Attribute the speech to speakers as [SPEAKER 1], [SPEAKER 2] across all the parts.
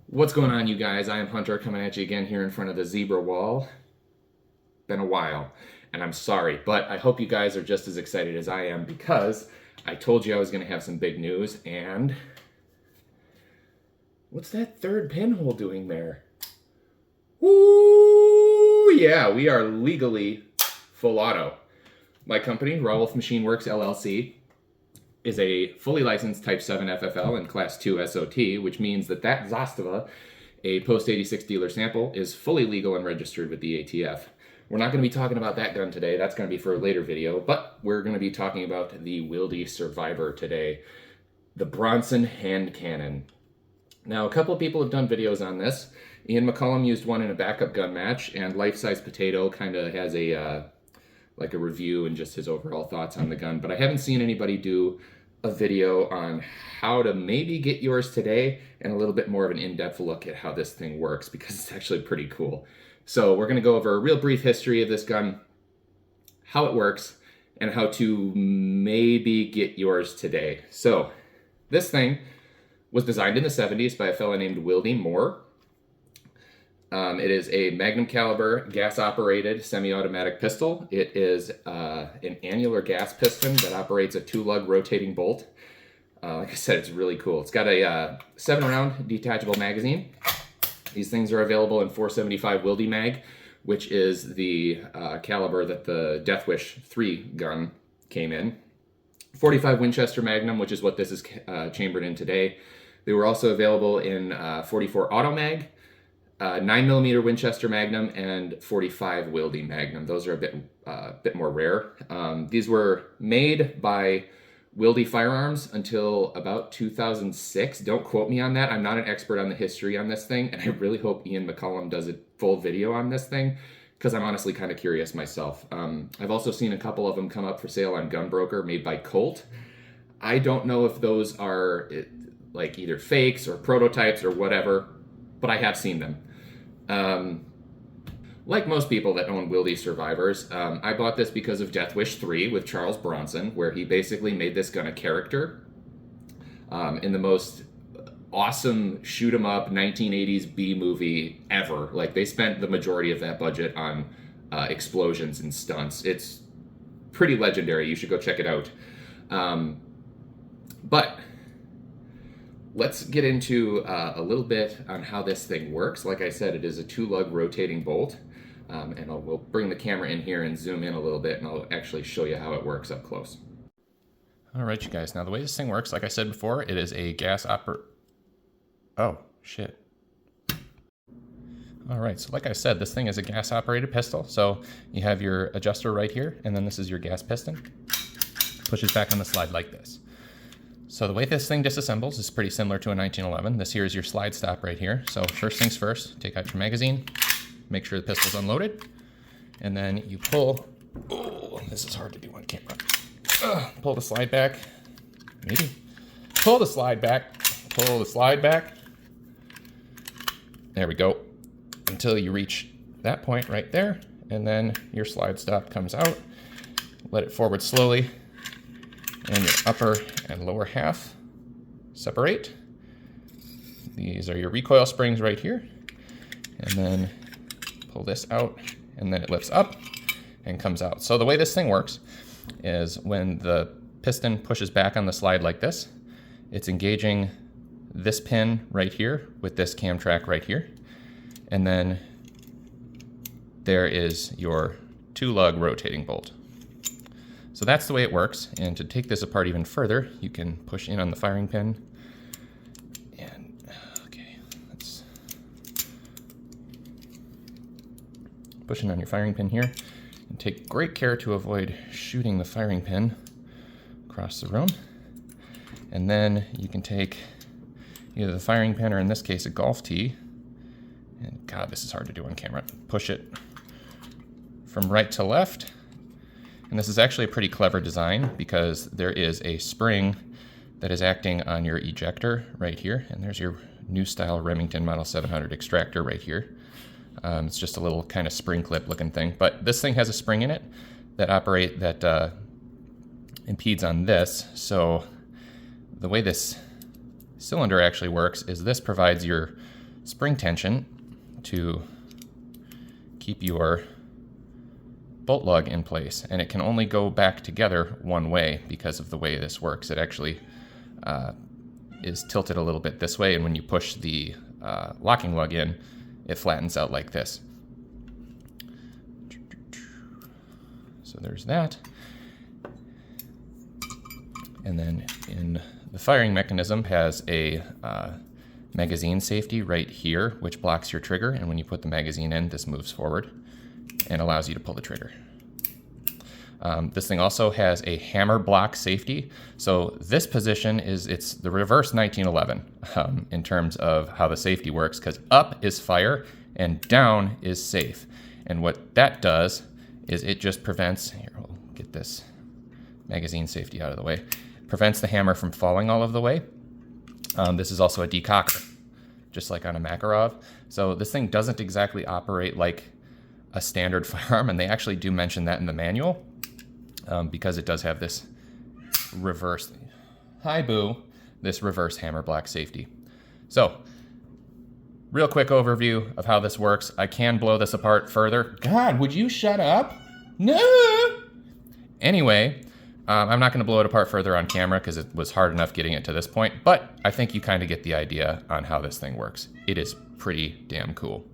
[SPEAKER 1] What's going on, you guys? I am Hunter coming at you again here in front of the zebra wall. Been a while, and I'm sorry, but I hope you guys are just as excited as I am because I told you I was going to have some big news, and what's that third pinhole doing there? Ooh, yeah, we are legally full auto. My company, Raw Wolf Machine Works LLC, is a fully licensed Type 7 FFL and Class 2 SOT, which means that Zastava, a post-86 dealer sample, is fully legal and registered with the ATF. We're not going to be talking about that gun today. That's going to be for a later video, but we're going to be talking about the Wildey Survivor today, the Bronson hand cannon. Now, a couple of people have done videos on this. Ian McCollum used one in a backup gun match, and Life Size Potato kind of has a review and just his overall thoughts on the gun, but I haven't seen anybody do a video on how to maybe get yours today and a little bit more of an in-depth look at how this thing works, because it's actually pretty cool. So we're going to go over a real brief history of this gun, how it works, and how to maybe get yours today. So this thing was designed in the 70s by a fellow named Wildey Moore. It is a Magnum caliber gas-operated semi-automatic pistol. It is an annular gas piston that operates a 2-lug rotating bolt. Like I said, it's really cool. It's got a 7-round detachable magazine. These things are available in 475 Wildey mag, which is the caliber that the Death Wish 3 gun came in. 45 Winchester Magnum, which is what this is chambered in today. They were also available in 44 Auto Mag, 9mm Winchester Magnum, and 45 Wildey Magnum. Those are a bit more rare. These were made by Wildey Firearms until about 2006. Don't quote me on that. I'm not an expert on the history on this thing, and I really hope Ian McCollum does a full video on this thing, because I'm honestly kind of curious myself. I've also seen a couple of them come up for sale on Gunbroker, made by Colt. I don't know if those are like either fakes or prototypes or whatever, but I have seen them. Like most people that own Wildey Survivors, I bought this because of Death Wish 3 with Charles Bronson, where he basically made this gun a character in the most awesome shoot-'em-up 1980s B movie ever. Like, they spent the majority of that budget on explosions and stunts. It's pretty legendary. You should go check it out. But let's get into a little bit on how this thing works. Like I said, it is a 2-lug rotating bolt. And we'll bring the camera in here and zoom in a little bit, and I'll actually show you how it works up close. All right, you guys. Now, the way this thing works, like I said before, it is a Oh, shit. All right, so like I said, this thing is a gas-operated pistol. So you have your adjuster right here, and then this is your gas piston. Pushes back on the slide like this. So the way this thing disassembles is pretty similar to a 1911. This here is your slide stop right here. So first things first, take out your magazine, make sure the pistol's unloaded, and then you pull. Oh, this is hard to do on camera. Pull the slide back, maybe. Pull the slide back, pull the slide back. There we go, until you reach that point right there, and then your slide stop comes out. Let it forward slowly, and your upper and lower half separate. These are your recoil springs right here, and then pull this out, and then it lifts up and comes out. So the way this thing works is when the piston pushes back on the slide like this, it's engaging this pin right here with this cam track right here, and then there is your 2-lug rotating bolt. So that's the way it works, and to take this apart even further, you can push in on the firing pin, and okay, let's push in on your firing pin here, and take great care to avoid shooting the firing pin across the room. And then you can take either the firing pin, or in this case, a golf tee, and God, this is hard to do on camera, push it from right to left. And this is actually a pretty clever design, because there is a spring that is acting on your ejector right here, and there's your new style Remington Model 700 extractor right here. It's just a little kind of spring clip looking thing, but this thing has a spring in it that impedes on this. So the way this cylinder actually works is this provides your spring tension to keep your bolt lug in place, and it can only go back together one way because of the way this works. It actually is tilted a little bit this way, and when you push the locking lug in, it flattens out like this. So there's that. And then in the firing mechanism has a magazine safety right here, which blocks your trigger, and when you put the magazine in, this moves forward and allows you to pull the trigger. This thing also has a hammer block safety. So this position it's the reverse 1911 in terms of how the safety works, because up is fire and down is safe. And what that does is it just prevents, here, we'll get this magazine safety out of the way, prevents the hammer from falling all of the way. This is also a decocker, just like on a Makarov. So this thing doesn't exactly operate like a standard firearm, and they actually do mention that in the manual, because it does have this reverse, hi boo, this reverse hammer block safety. So, real quick overview of how this works. I can blow this apart further. God, would you shut up? No! Anyway, I'm not going to blow it apart further on camera because it was hard enough getting it to this point, but I think you kind of get the idea on how this thing works. It is pretty damn cool.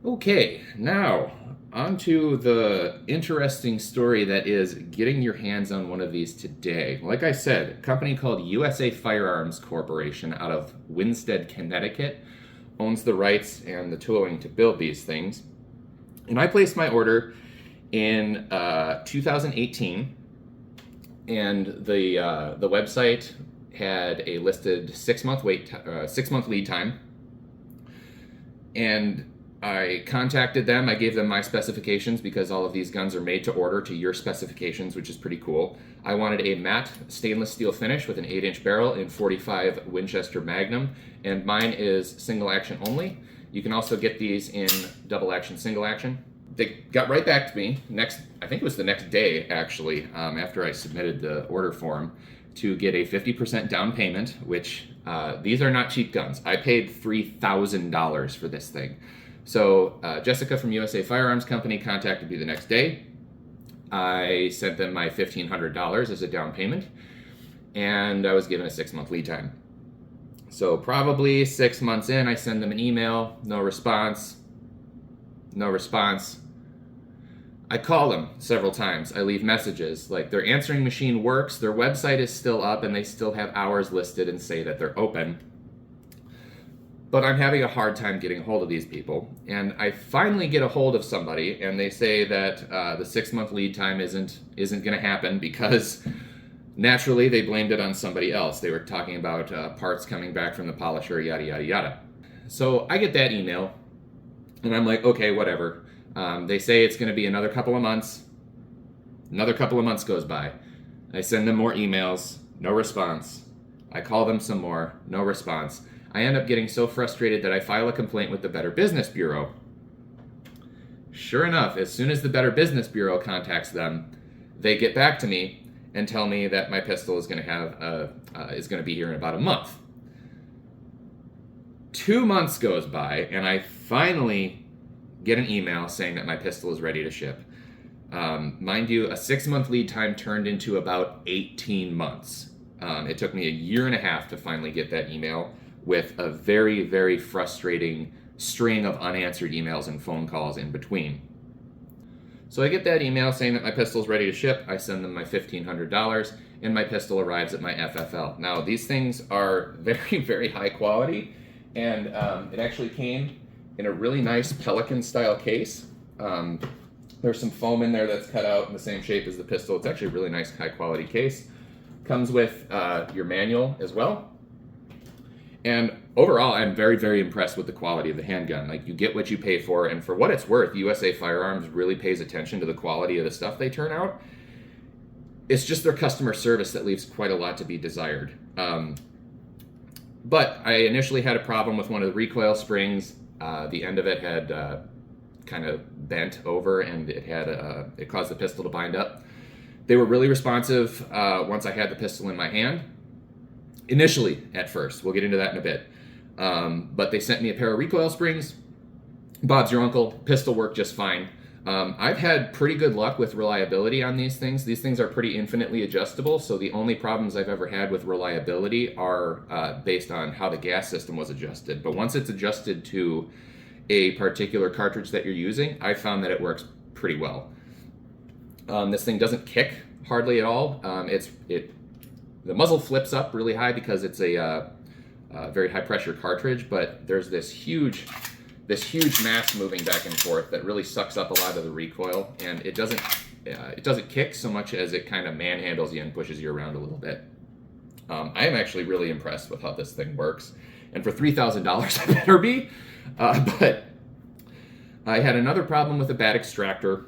[SPEAKER 1] Okay, now on to the interesting story that is getting your hands on one of these today. Like I said, a company called USA Firearms Corporation out of Winsted, Connecticut owns the rights and the tooling to build these things. And I placed my order in 2018, and the website had a listed 6-month lead time. And I contacted them. I gave them my specifications because all of these guns are made to order to your specifications, which is pretty cool. I wanted a matte stainless steel finish with an 8-inch barrel in .45 Winchester Magnum, and mine is single action only. You can also get these in double action, single action. They got right back to me I think it was the next day actually, after I submitted the order form, to get a 50% down payment, which these are not cheap guns. I paid $3,000 for this thing. So Jessica from USA Firearms Company contacted me the next day. I sent them my $1,500 as a down payment, and I was given a 6-month lead time. So probably 6 months in, I send them an email, no response. I call them several times. I leave messages, like their answering machine works, their website is still up, and they still have hours listed and say that they're open. But I'm having a hard time getting a hold of these people. And I finally get a hold of somebody, and they say that the 6-month lead time isn't going to happen because naturally they blamed it on somebody else. They were talking about parts coming back from the polisher, yada, yada, yada. So I get that email, and I'm like, okay, whatever. They say it's going to be another couple of months. Another couple of months goes by. I send them more emails, no response. I call them some more, no response. I end up getting so frustrated that I file a complaint with the Better Business Bureau. Sure enough, as soon as the Better Business Bureau contacts them, they get back to me and tell me that my pistol is going to be here in about a month. 2 months goes by, and I finally get an email saying that my pistol is ready to ship. Mind you, a 6-month lead time turned into about 18 months. It took me a year and a half to finally get that email, with a very, very frustrating string of unanswered emails and phone calls in between. So I get that email saying that my pistol is ready to ship. I send them my $1,500, and my pistol arrives at my FFL. Now, these things are very, very high quality, and it actually came in a really nice Pelican-style case. There's some foam in there that's cut out in the same shape as the pistol. It's actually a really nice, high-quality case. Comes with your manual as well. And overall, I'm very, very impressed with the quality of the handgun. Like, you get what you pay for, and for what it's worth, USA Firearms really pays attention to the quality of the stuff they turn out. It's just their customer service that leaves quite a lot to be desired. But I initially had a problem with one of the recoil springs. The end of it had kind of bent over, and it caused the pistol to bind up. They were really responsive once I had the pistol in my hand. Initially, at first. We'll get into that in a bit. But they sent me a pair of recoil springs. Bob's your uncle. Pistol worked just fine. I've had pretty good luck with reliability on these things. These things are pretty infinitely adjustable, so the only problems I've ever had with reliability are based on how the gas system was adjusted. But once it's adjusted to a particular cartridge that you're using, I found that it works pretty well. This thing doesn't kick hardly at all. The muzzle flips up really high because it's a very high pressure cartridge, but there's this huge mass moving back and forth that really sucks up a lot of the recoil, and it doesn't kick so much as it kind of manhandles you and pushes you around a little bit. I am actually really impressed with how this thing works, and for $3,000 I better be. But I had another problem with a bad extractor.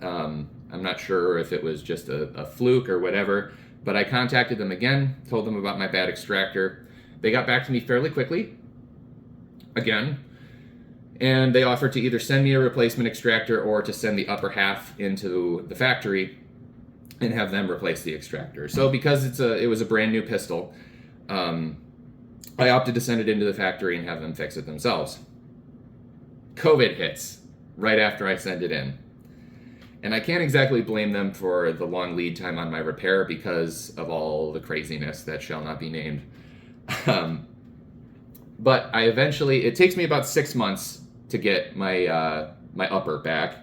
[SPEAKER 1] I'm not sure if it was just a fluke or whatever, but I contacted them again, told them about my bad extractor. They got back to me fairly quickly, again, and they offered to either send me a replacement extractor or to send the upper half into the factory and have them replace the extractor. So because it was a brand new pistol, I opted to send it into the factory and have them fix it themselves. COVID hits right after I send it in. And I can't exactly blame them for the long lead time on my repair because of all the craziness that shall not be named. But it takes me about 6 months to get my my upper back.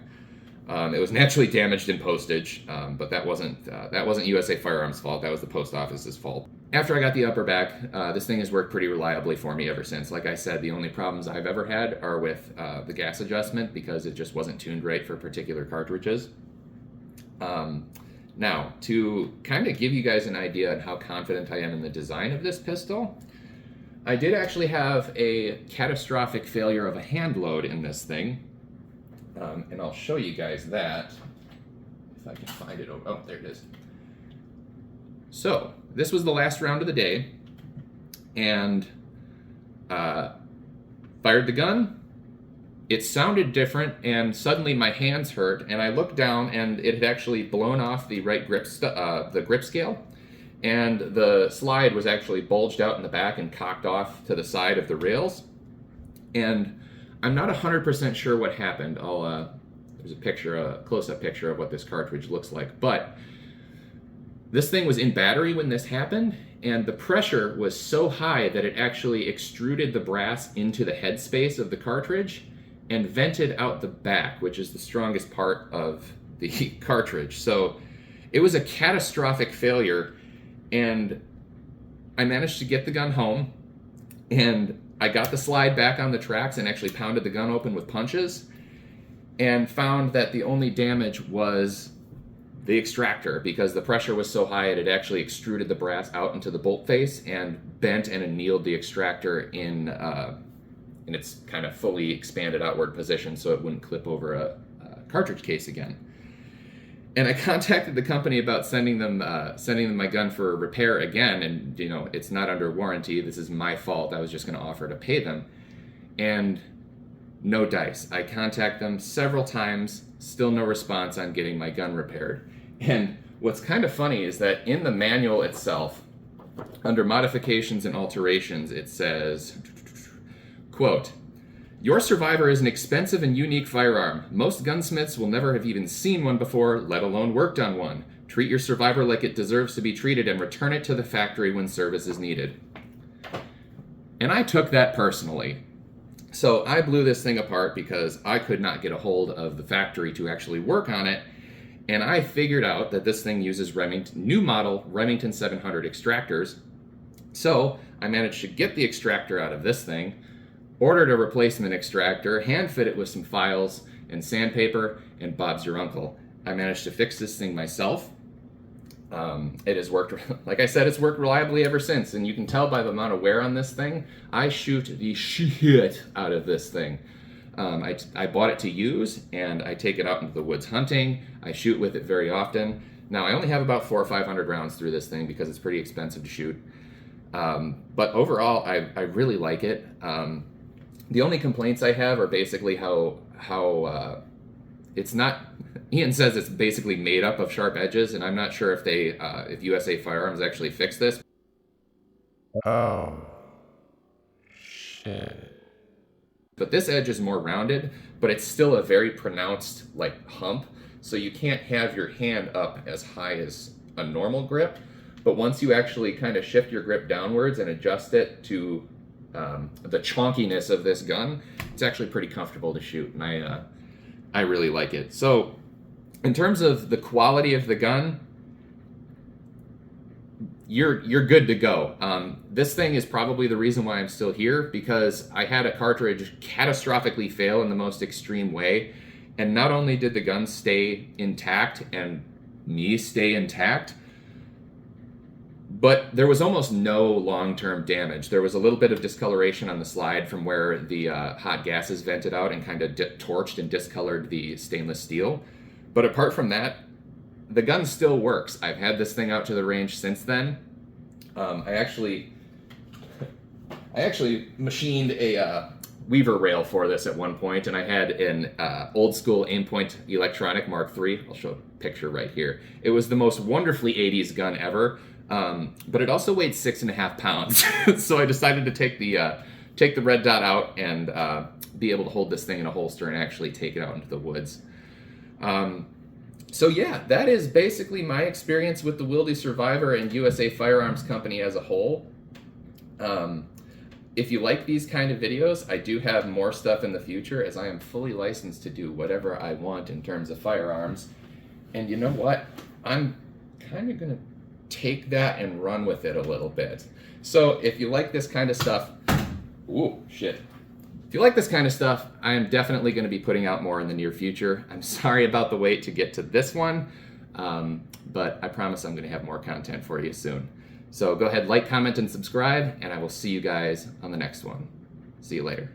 [SPEAKER 1] It was naturally damaged in postage, but that wasn't USA Firearms' fault. That was the post office's fault. After I got the upper back, this thing has worked pretty reliably for me ever since. Like I said, the only problems I've ever had are with the gas adjustment because it just wasn't tuned right for particular cartridges. Now, to kind of give you guys an idea on how confident I am in the design of this pistol, I did actually have a catastrophic failure of a hand load in this thing. And I'll show you guys that if I can find it. Oh, there it is. So this was the last round of the day, and fired the gun. It sounded different, and suddenly my hands hurt, and I looked down, and it had actually blown off the right grip scale, and the slide was actually bulged out in the back and cocked off to the side of the rails. And I'm not 100% sure what happened. There's a close-up picture of what this cartridge looks like. But this thing was in battery when this happened, and the pressure was so high that it actually extruded the brass into the headspace of the cartridge and vented out the back, which is the strongest part of the cartridge. So it was a catastrophic failure, and I managed to get the gun home, and I got the slide back on the tracks and actually pounded the gun open with punches and found that the only damage was the extractor because the pressure was so high it had actually extruded the brass out into the bolt face and bent and annealed the extractor in its kind of fully expanded outward position so it wouldn't clip over a cartridge case again. And I contacted the company about sending them my gun for repair again, and it's not under warranty. This is my fault. I was just going to offer to pay them, and no dice. I contact them several times, still no response on getting my gun repaired. And what's kind of funny is that in the manual itself, under modifications and alterations, it says, quote, "Your Survivor is an expensive and unique firearm. Most gunsmiths will never have even seen one before, let alone worked on one. Treat your Survivor like it deserves to be treated and return it to the factory when service is needed." And I took that personally. So I blew this thing apart because I could not get a hold of the factory to actually work on it. And I figured out that this thing uses new model Remington 700 extractors. So I managed to get the extractor out of this thing, ordered a replacement extractor, hand fit it with some files and sandpaper, and Bob's your uncle. I managed to fix this thing myself. It has worked, like I said, it's worked reliably ever since, and you can tell by the amount of wear on this thing. I shoot the shit out of this thing. I bought it to use, and I take it out into the woods hunting. I shoot with it very often. Now, I only have about 400 or 500 rounds through this thing because it's pretty expensive to shoot. But overall, I really like it. The only complaints I have are basically how it's not. Ian says it's basically made up of sharp edges, and I'm not sure if USA Firearms actually fixed this.
[SPEAKER 2] Oh.
[SPEAKER 1] But this edge is more rounded, but it's still a very pronounced like hump. So you can't have your hand up as high as a normal grip. But once you actually kind of shift your grip downwards and adjust it to the chonkiness of this gun, it's actually pretty comfortable to shoot, and I really like it. So in terms of the quality of the gun, you're good to go. This thing is probably the reason why I'm still here, because I had a cartridge catastrophically fail in the most extreme way, and not only did the gun stay intact and me stay intact, but there was almost no long-term damage. There was a little bit of discoloration on the slide from where the hot gases vented out and kind of torched and discolored the stainless steel. But apart from that, the gun still works. I've had this thing out to the range since then. I actually machined a Weaver rail for this at one point, and I had an old school Aimpoint Electronic Mark III. I'll show a picture right here. It was the most wonderfully 80s gun ever. But it also weighed 6.5 pounds. So I decided to take the red dot out and be able to hold this thing in a holster and actually take it out into the woods. So yeah, that is basically my experience with the Wildey Survivor and USA Firearms Company as a whole. If you like these kind of videos, I do have more stuff in the future, as I am fully licensed to do whatever I want in terms of firearms. And you know what? I'm kind of going to take that and run with it a little bit. So if you like this kind of stuff, if you like this kind of stuff, I am definitely going to be putting out more in the near future. I'm sorry about the wait to get to this one, but I promise I'm going to have more content for you soon. So go ahead, like, comment, and subscribe, and I will see you guys on the next one. See you later.